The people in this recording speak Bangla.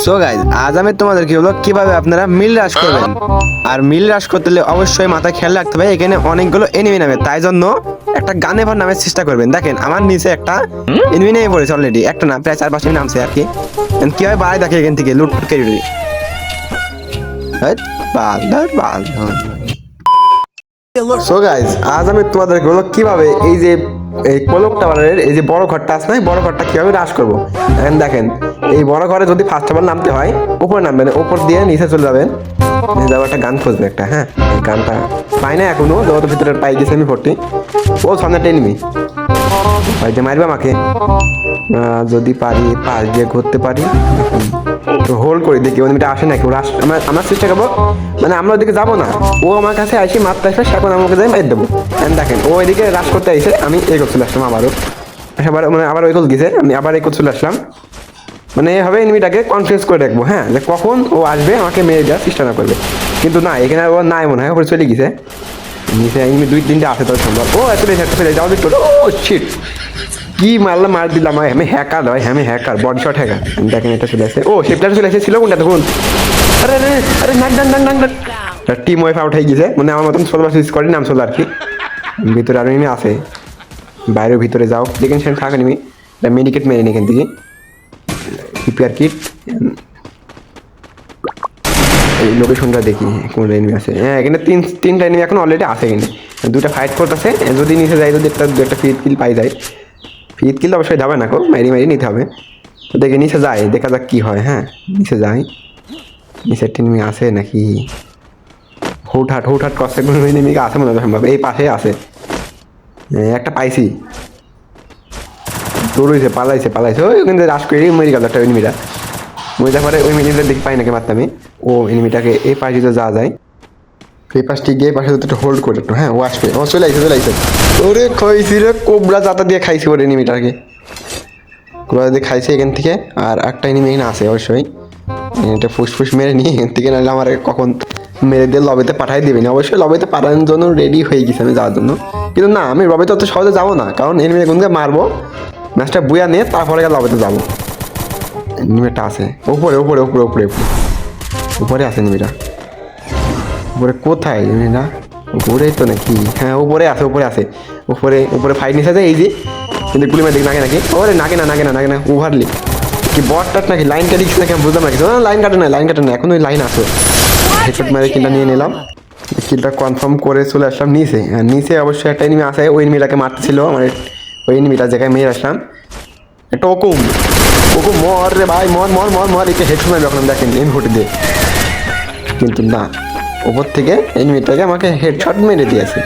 সো গাইজ আজ আমি তোমাদেরকে বলবো কিভাবে আপনারা মিল রাশ করবেন। আর মিল রাশ করতে হলে অবশ্যই মাথায় খেয়াল রাখতে হবে এখানে অনেকগুলো এনিমি নামে, তাই জন্য একটা গানে ভর নামের চেষ্টা করবেন। দেখেন আমার নিচে একটা এনিমি নেমে পড়েছে অলরেডি, একটা না প্রায় 4-5 এনিমি নামছে আর কি। কিভাবে বাড়াই দেখে এখান থেকে লুট কেড়ে সো গাইজ আজ আমি তোমাদেরকে বলবো কিভাবে এই যে এই কোলক টাওয়ারের এই যে বড় ঘরটা আছে না, বড় ঘরটা কিভাবে রাশ করবো। এখন দেখেন এই বড় ঘরে যদি ফার্স্ট অফ অল নামতে হয় উপরে নামবেন, উপর দিয়ে নিচে চলে যাবেন, নিচে যাবো একটা গান খুঁজবে একটা। হ্যাঁ এই গানটা পাই না এখনো, যত ভিতরে পাই গেছে আমি 40। ও সামনে একটা এনিমি ভাই যে মারবে আমাকে, যদি পারি পাশ দিয়ে ঘুরতে পারি তো হোল্ড করে দেখি ওদিকে আসে নাকি। ওরা আমার চেষ্টা করবো, মানে আমরা ওদিকে যাবো না, ও আমার কাছে আসি মারতে আসবে, সেখন আমাকে যাই মার দেবো। দেখেন ও এদিকে রাশ করতে আইসে, আমি এগো চলে আসলাম আবারও, মানে আবার ওই গোল গেছে, আমি আবার এগো চলে আসলাম। মানে এভাবে এনিমিটাকে কনফিউজ করে রাখবো, হ্যাঁ, যে কখন ও আসবে আমাকে মেরে দেওয়ার চেষ্টা না করবে। কিন্তু না, এখানে ও নাই মনে হয়, ওপরে চলে গেছে নিচে এনিমি 2-3টা আছে তোর সম্ভব। ও চলে যাও দিত, ও শিট কি মারলাম, মার দিলাম। আমি হ্যাকার হয়, আমি হ্যাকার, বডি শট হ্যাকার। দেখেন এটা চলে আসে, ও শিপটা চলে এসেছিল কোনটা দেখুন। আরে আরে আরে নাক ডান ডান ডান টিম ওয়াইফ আউট হয়ে গেছে, মানে আমার মতন 16 স্কোয়াডই নাম চলে আর কি। ভিতরে আরো এনিমি আছে, বাইরের ভিতরে যাও দেখেন সেখানে থাক এনিমি। মেডিকেট মেরে এখান থেকে রিপেয়ার কিট, এই লোকেশনটা দেখি কোন এনিমি আছে। হ্যাঁ এখানে তিনটা এনিমি এখন অলরেডি আছে, এখানে 2টা ফাইট করতেছে। যদি নিচে যাই যদি একটা ফিট কিল পাই যায়, ফিট কিল অবশ্যই যাবে না, মারি নিতে হবে। তো দেখে নিচে যাই, দেখা যাক কি হয়। হ্যাঁ নিচে যাই, নিচের এনিমি আছে নাকি, হুটহাট কষ্ট করে এনিমিকে আছে মনে হয় সম্ভব, এই পাশে আছে একটা পাইছি, দৌড়েছে পালাইছে ওই ওখান থেকে রাশ করে মেরে গেল একটা এনিমিটা। মরে পরে ওই এনিমিটা দেখি পাই নাকি মারতে আমি, ও এনিমিটাকে এই পাশে যদি যাওয়া যায়, এই পাশটি গিয়ে পাশে একটু হোল্ড করে একটু। হ্যাঁ ও আসবে, ও চলে আইছে ওরে খাইছি রে, কোবরা জাতা দিয়ে খাইছি ওর এনিমিটাকে, কোবরা দিয়ে খাইছে এখান থেকে। আর একটা এনিমি এখানে আছে অবশ্যই, এটা ফুসফুস মেরে নিয়ে এখান থেকে, নাহলে আমার কখন মেরে দিয়ে লবিতে পাঠাই দেবেনি। অবশ্যই লবিতে পাঠানোর জন্য রেডি হয়ে গেছে আমি যাওয়ার জন্য, কিন্তু না আমি লবিতে অত সহজে যাবো না, কারণ এনিমি কোনকে মারবো, ম্যাচটা বুয়া নিয়ে তারপরে লবিতে যাবো। এনিমিটা আছে উপরে উপরে উপরে উপরে উপরে আছে এনিমিটা, উপরে কোথায় এনিমিটা, উপরেই তো নাকি, হ্যাঁ উপরে আছে উপরে ফাইট নিচে যায় এই যে, কিন্তু গুলি মেরে দেখি নাকি ওরে নাকে না ওভারলি কি বটটাট নাকি লাইন কাটি নাকি আমি বুঝলাম নাকি। লাইন কাটে না এখন ওই লাইন আছে, হেডশট মেরে কিলটা নিয়ে নিলাম, কিলটা কনফার্ম করে চলে আসলাম নিচে। নিচে অবশ্যই একটা এনিমি আছে, ওই এনিমিটাকে মারতেছিল আমার, ওই এনিমিটা জায়গায় মেরে আসলাম। একটা ওকুম মর রে ভাই, মর একে হেডশট মেরে রাখলাম, দেখেন এম ভোট দিয়ে, কিন্তু না ওপর থেকে এনিমিটাকে আমাকে হেডশট মেরে দিয়েছে।